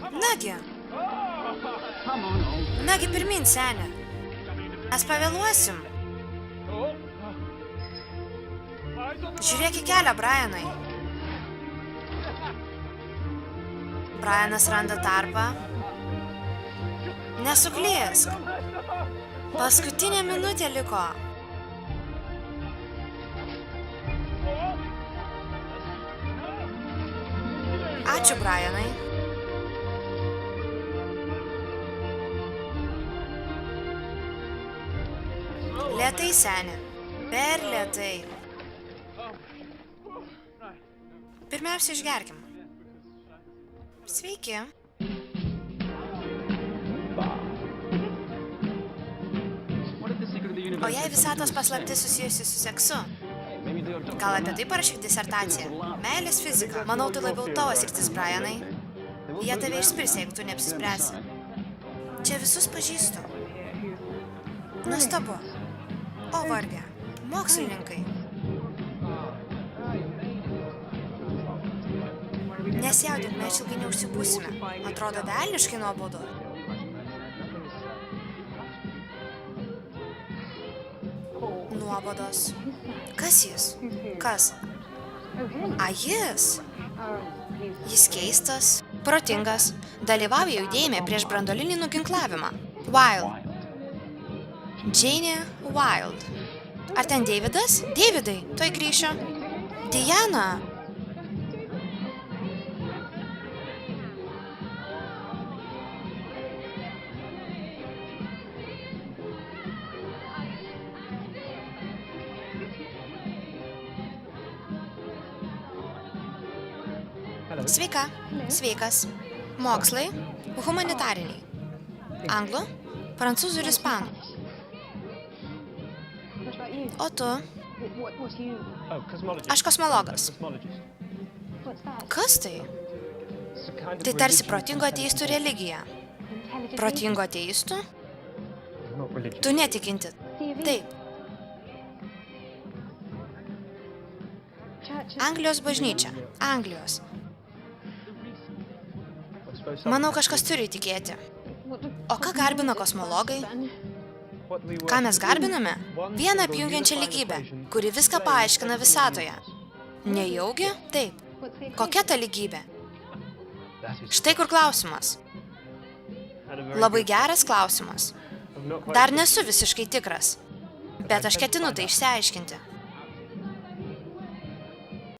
Nagi. Nagi, pirmin, senė. Mes pavėluosim. Žiūrėk į kelią, Brianai. Brianas randa tarpą. Nesuklysk. Paskutinė minutė liko. Ačiū, Brianai. Lėtai, senė. Per lėtai. Pirmiausia, išgerkim. Sveiki. O jei visatos paslaptis susijusi su seksu? Gal apie tai parašyk disertaciją? Meilės fizika. Manau, tai labiau tavo sritis, Brianai. Jie tave išspirs, jeigu tu neapsispręsi. Čia visus pažįstu. Nuostabu. O varge. Mokslininkai. Nesijaudink, mes ilgai neužsibūsime. Atrodo velniškai nuobodu. Nuobodos. Kas jis? Kas? A, jis? Jis keistas, protingas, dalyvauja judėjime prieš branduolinį nuginklavimą. Wild. Jane Wild. Ar ten Davidas? Davidai, tuoj grįšiu. Diana. Sveika. Sveikas. Mokslai. Humanitariniai. Anglų, prancūzų ir ispanų. O tu? Aš kosmologas. Kas tai? Tai tarsi protingo ateistų religija. Protingo ateistų? Tu netikinti. Taip. Anglijos bažnyčia. Anglijos. Manau, kažkas turi tikėti. O ką garbina kosmologai? Ką mes garbiname? Vieną apjungiančią lygybę, kuri viską paaiškina visatoje. Nejaugi? Taip. Kokia ta lygybė? Štai kur klausimas. Labai geras klausimas. Dar nesu visiškai tikras, bet aš ketinu tai išsiaiškinti.